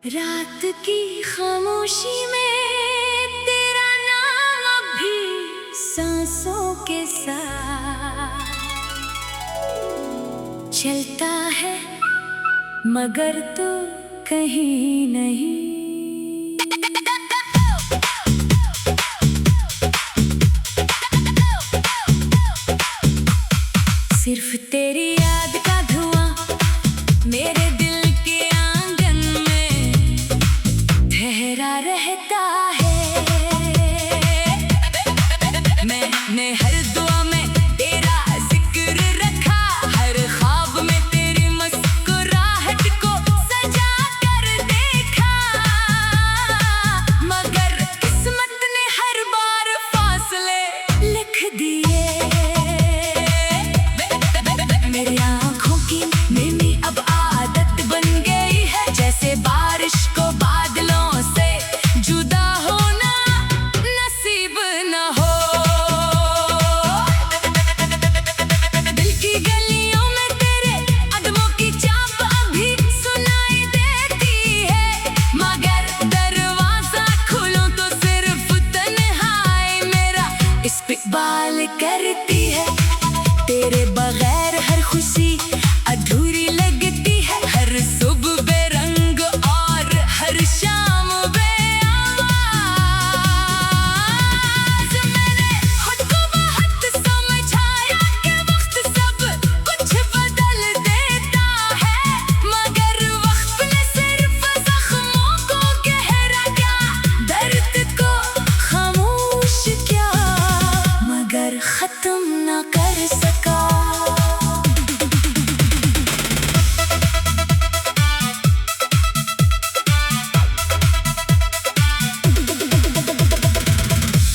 रात की खामोशी में तेरा नाम अब भी सांसों के साथ चलता है, मगर तू कहीं नहीं। सिर्फ तेरी याद का धुआं मेरे दिल के आंगन में ठहरा रहता है। मैंने हर दुआ में तेरा जिक्र रखा, हर ख्वाब में तेरी मुस्कुराहट को सजा कर देखा, मगर किस्मत ने हर बार फासले लिख दिए। मेरी आँखों की नींद अब आदत बन गई है, जैसे बारिश को बादलों से जुदा होना नसीब न हो। दिल की गलियों में तेरे कदमों की चाप अभी सुनाई देती है, मगर दरवाजा खोलो तो सिर्फ तन्हाई मेरा इस्तकबाल करती है। तेरे बगैर हर खुशी अधूरी लगती है, हर सुबह बेरंग और हर शाम बेआवाज। मैंने खुद को बहुत समझाया कि वक्त सब कुछ बदल देता है, मगर वक्त ने सिर्फ जख्मों को गहरा किया, दर्द को खामोश किया, मगर खत्म न कर सका।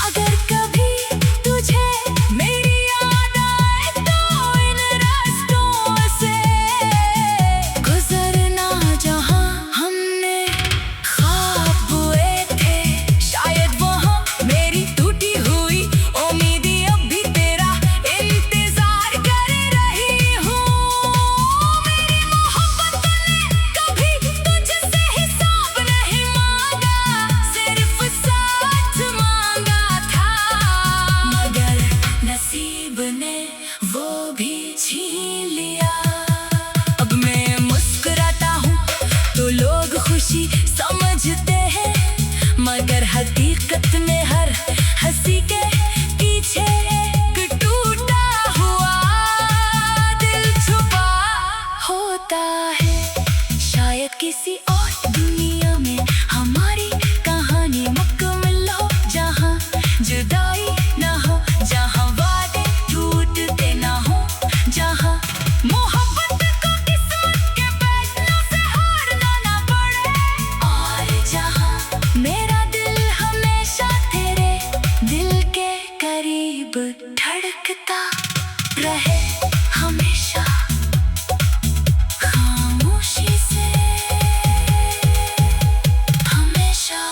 अगर कभी तुझे मेरी याद आए तो इन रास्तों से गुजरना जहां हमने ख्वाब बुए थे, शायद वहां मेरी टूटी हुई उम्मीदें अब भी तेरा इंतजार कर रही हूँ। मेरी मोहब्बत ने कभी तुझसे हिसाब नहीं मांगा, सिर्फ साथ मांगा था, मगर नसीब ने वो भी छीन लिया। अब मैं मुस्कुराता हूँ तो लोग खुशी समझते हैं, मगर हकीकत में हर हंसी के पीछे एक टूटा हुआ दिल छुपा होता है। शायद किसी और दुनिया में हमारी कहानी मुकम्मल हो, जहाँ जुदाई ना हो, जहाँ वादे टूटते ना हो, जहाँ मोहब्बत को किस्मत के फैसलों से हारना ना पड़े, और जहाँ मेरा दिल हमेशा तेरे दिल के करीब धड़कता रहे, हमेशा खामोशी से, हमेशा।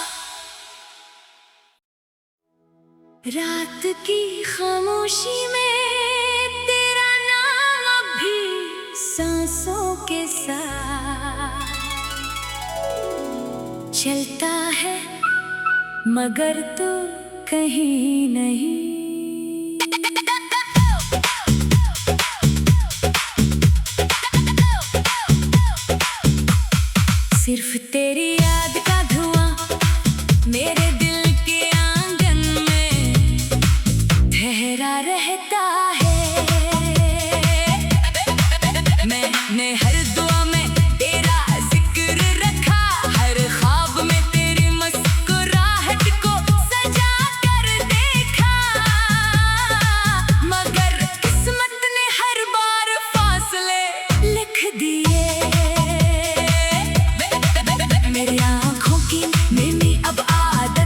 रात की खामोशी में तेरा नाम अब भी सांसों के साथ चलता है, मगर तू कहीं नहीं। सिर्फ तेरी याद का धुआं मेरे दिल के आंगन में ठहरा रहता है। मैंने हर दुआ में तेरा जिक्र रखा, हर ख्वाब में तेरी मुस्कुराहट को सजा कर देखा, मगर किस्मत ने हर बार फासले लिख दिए। मेरी आँखों की नींद अब आदत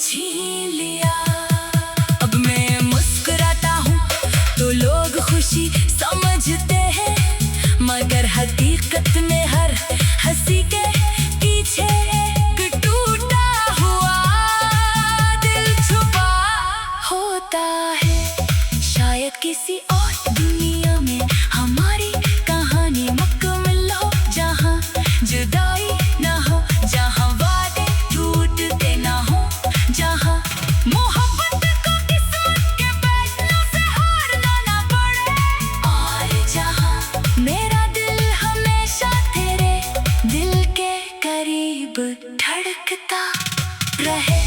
छीन लिया। अब मैं मुस्कुराता हूँ तो लोग खुशी समझते हैं, मगर हकीकत में हर हंसी के पीछे एक टूटा हुआ दिल छुपा होता है। शायद किसी और दुनिया में हमारी कहानी मुकम्मल हो, जहाँ जुदाई ना हो, जहाँ वादे टूटते ना हो, जहाँ मोहब्बत को किस्मत के फैसलों से हारना ना पड़े, और जहाँ मेरा दिल हमेशा तेरे दिल के करीब धड़कता रहे,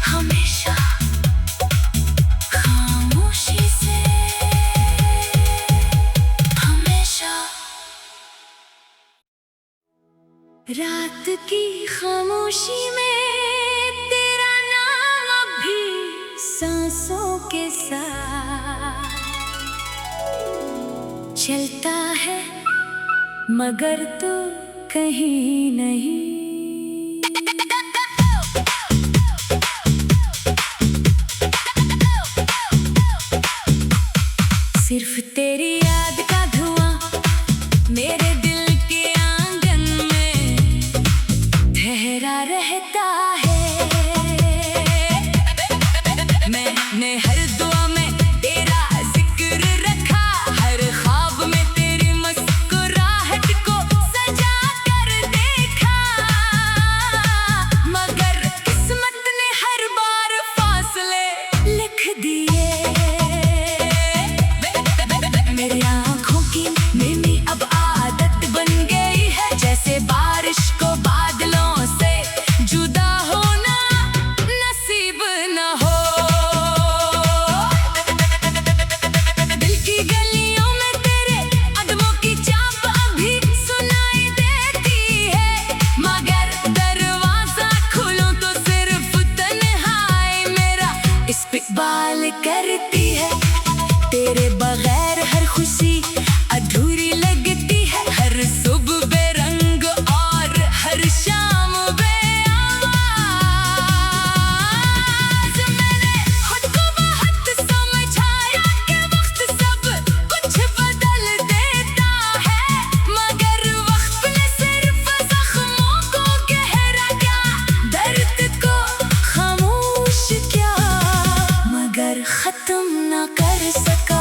हमेशा खामोशी से, हमेशा। रात की खामोशी में तेरा नाम अब भी सांसों के साथ चलता है, मगर तू कहीं नहीं। सिर्फ तेरी याद का धुआं मेरे दिल के आंगन में ठहरा रहता है। मैंने हर दुआ में तेरा जिक्र रखा, हर ख्वाब में तेरी मुस्कुराहट को सजा कर देखा, मगर किस्मत ने हर बार फासले लिख दिए। मेरी आँखों की नींद अब आदत बन गई है, जैसे बारिश को बादलों से जुदा होना नसीब न हो। दिल की गलियों में तेरे कदमों की चाप अभी सुनाई देती है, मगर दरवाजा खोलूं तो सिर्फ तन्हाई मेरा इस्तकबाल करती है। तेरे बगैर हर खुशी अधूरी लगती है, हर सुबह बेरंग और हर शाम बेआवाज। मैंने खुद को बहुत समझाया कि वक्त सब कुछ बदल देता है, मगर वक्त ने सिर्फ जख्मों को गहरा किया, दर्द को खामोश किया, मगर खत्म ना कर सका।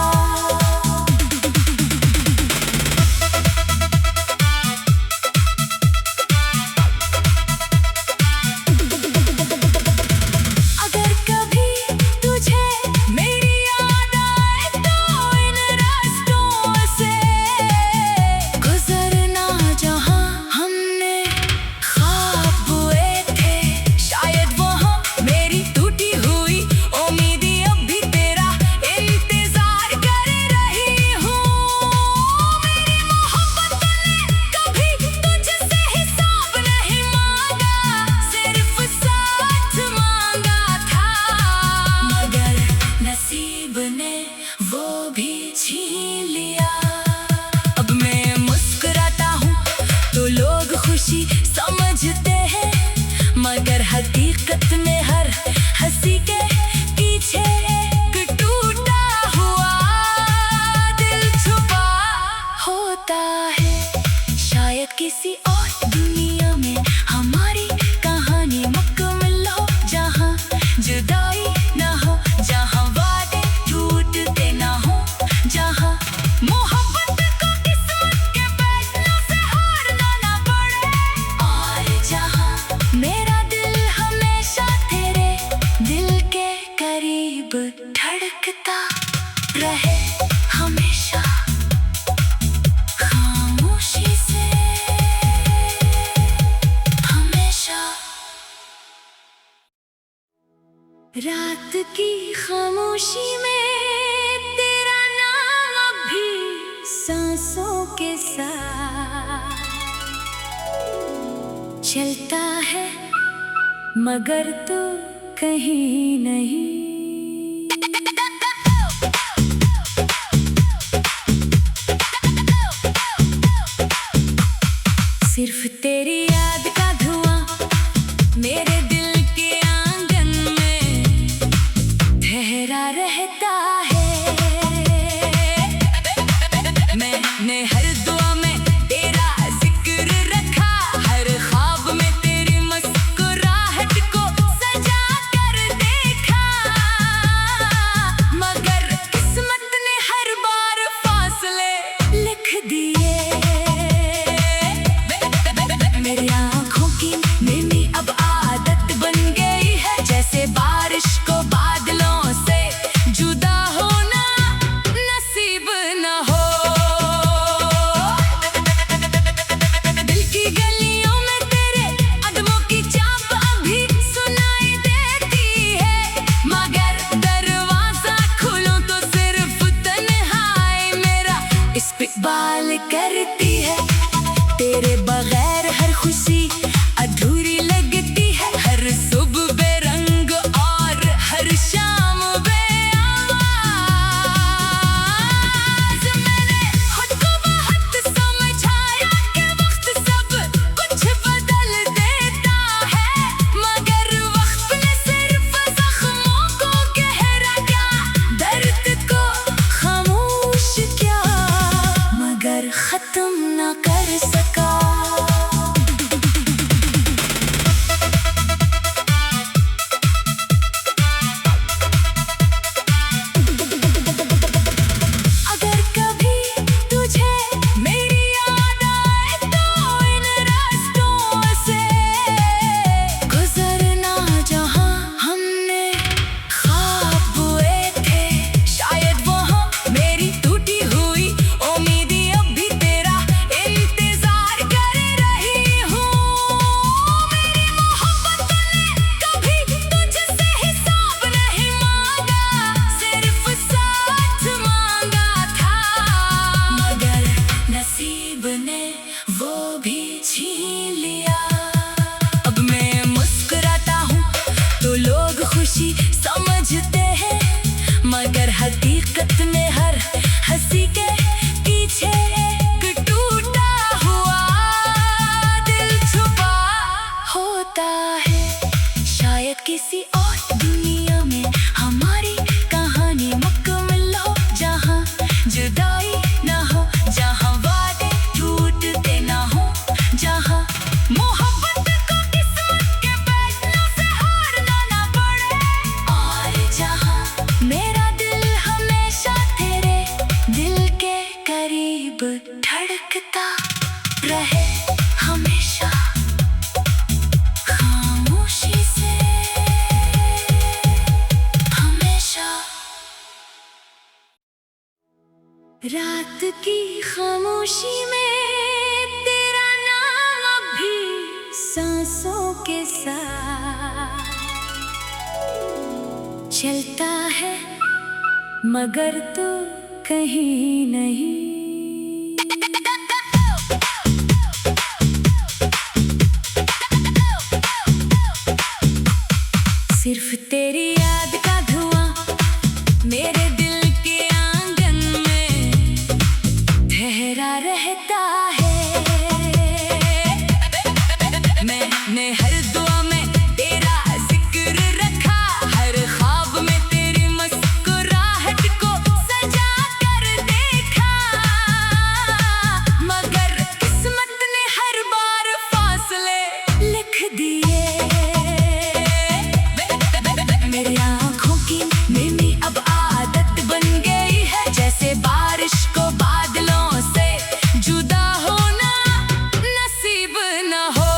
अगर कभी तुझे मेरी याद आए तो इन रास्तों से गुजरना, जहाँ हमने ख्वाब बुए थे, शायद वहाँ मेरी टूटी हुई उम्मीदें अब भी तेरा इंतजार कर रही हूँ। मेरी मोहब्बत ने कभी तुझसे हिसाब नहीं मांगा, सिर्फ साथ मांगा था, मगर नसीब ने वो भी छीन लिया। अब मैं मुस्कुराता हूँ तो लोग खुशी समझते हैं, मगर हकीकत में हर हंसी के पीछे एक टूटा हुआ दिल छुपा होता है। शायद किसी और दुनिया में हमारी कहानी मुकम्मल हो, जहाँ जुदाई ना हो, जहाँ वादे टूटते ना हो, जहाँ मोहब्बत को किस्मत के फैसलों से हारना ना पड़े, और जहाँ मेरा दिल हमेशा तेरे दिल के करीब धड़कता रहे, हमेशा खामोशी से, हमेशा। रात की खामोशी में तेरा नाम अब भी सांसों के साथ चलता है, मगर तू कहीं नहीं। सिर्फ तेरी याद का धुआं मेरे दिल के आंगन में खुशी समझते हैं, मगर हकीकत में हर हंसी के पीछे एक टूटा हुआ दिल छुपा होता है। शायद किसी और दुनिया में हमारी कहानी मुकम्मल हो, जहाँ जुदाई ना हो, जहाँ वादे टूटते ना हो, जहाँ मोहब्बत को किस्मत के फैसलों से हारना ना पड़े, और जहाँ मेरा दिल हमेशा तेरे दिल के करीब धड़कता रहे, हमेशा खामोशी से, हमेशा। रात की खामोशी में तेरा नाम अब भी सांसों के साथ चलता है, मगर तू कहीं नहीं। सिर्फ तेरी याद का धुआं मेरे दिल के आंगन में ठहरा रहता है। मैंने हर दुआ में तेरा जिक्र रखा, हर ख्वाब में तेरी मुस्कुराहट को सजा कर देखा, मगर किस्मत ने हर बार फासले लिख दिए। मेरी आँखों की नींद अब आदत बन गई है, जैसे बारिश को बादलों से जुदा होना नसीब न हो।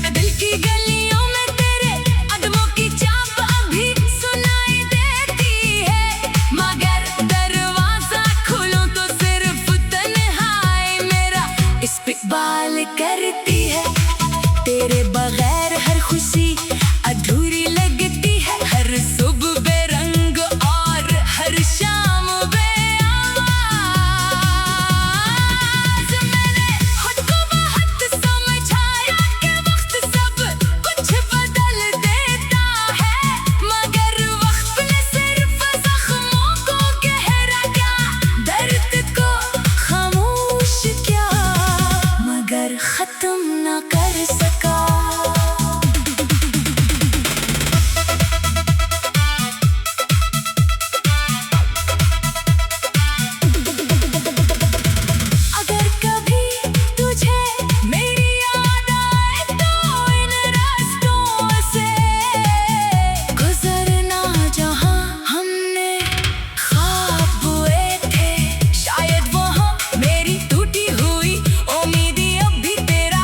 दिल की गलियों में तेरे कदमों की चाप अभी सुनाई देती है, मगर दरवाजा खोलूं तो सिर्फ तन्हाई मेरा इस्तकबाल करती है। तेरे बगैर हर खुशी अधूरी लगती है, हर सुबह बेरंग और हर शाम बेआवाज। मैंने खुद को बहुत समझाया कि वक्त सब कुछ बदल देता है, मगर वक्त ने सिर्फ जख्मों को गहरा क्या, दर्द को खामोश क्या, मगर खत्म न कर सका। अगर कभी तुझे मेरी याद आए तो इन रास्तों से गुजरना, जहाँ हमने ख्वाब बुए थे, शायद वहाँ मेरी टूटी हुई उम्मीदें अब भी तेरा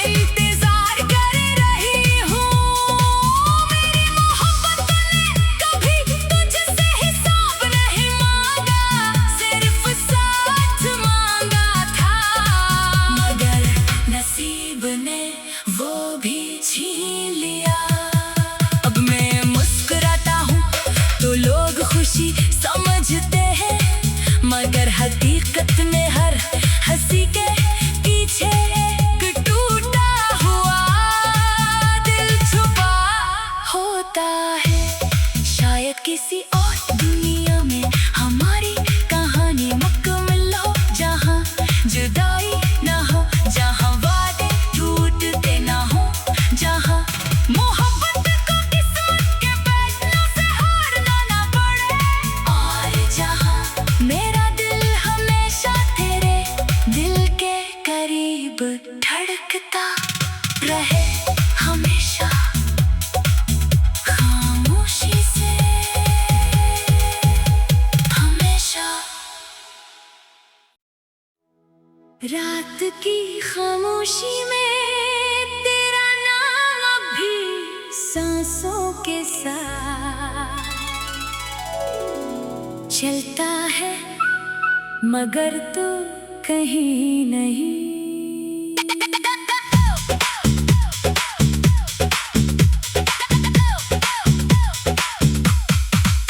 इंतजार कर रही हूँ। मेरी मोहब्बत ने कभी तुझसे हिसाब नहीं मांगा, सिर्फ साथ मांगा था, मगर नसीब ने वो भी छीन लिया। अब मैं मुस्कुराता हूँ तो लोग खुशी समझते हैं, मगर हकीकत में हर हंसी के पीछे एक टूटा हुआ दिल छुपा होता है। शायद किसी और दुनिया में हमारी कहानी मुकम्मल हो, जहाँ जुदाई ना हो, जहाँ वादे टूटते ना हो, जहाँ मोहब्बत को किस्मत के फैसलों से हारना ना पड़े, और जहाँ मेरा दिल हमेशा तेरे दिल के करीब धड़कता रहे, हमेशा खामोशी से, हमेशा। रात की खामोशी में तेरा नाम अब भी सांसों के साथ चलता है, मगर तू कहीं नहीं।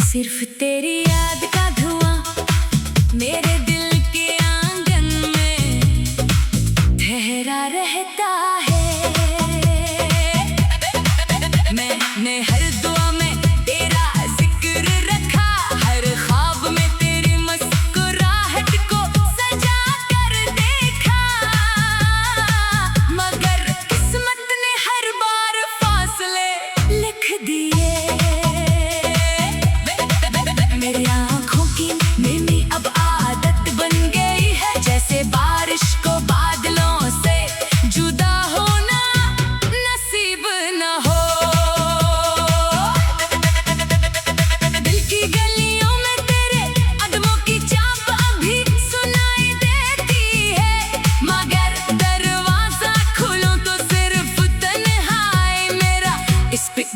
सिर्फ तेरी याद का धुआं मेरे दिल के आंगन में ठहरा रहता है।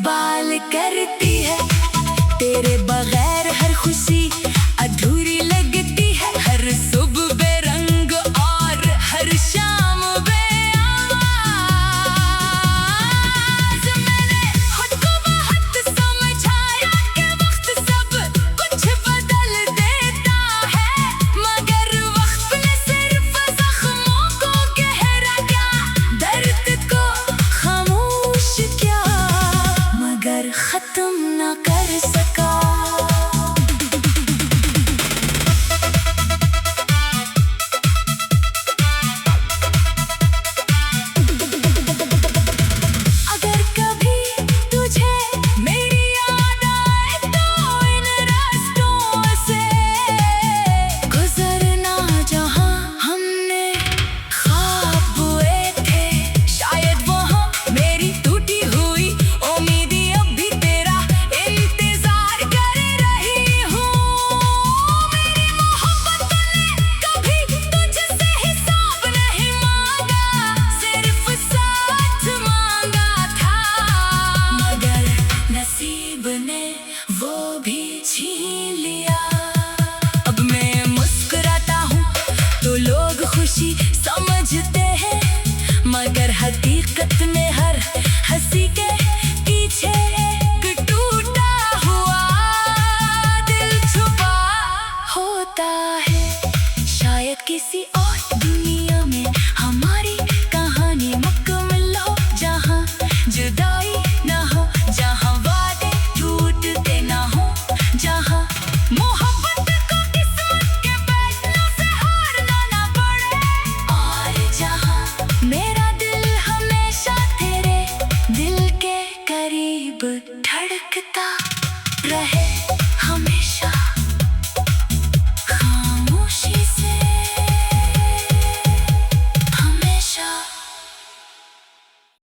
इकबाल करती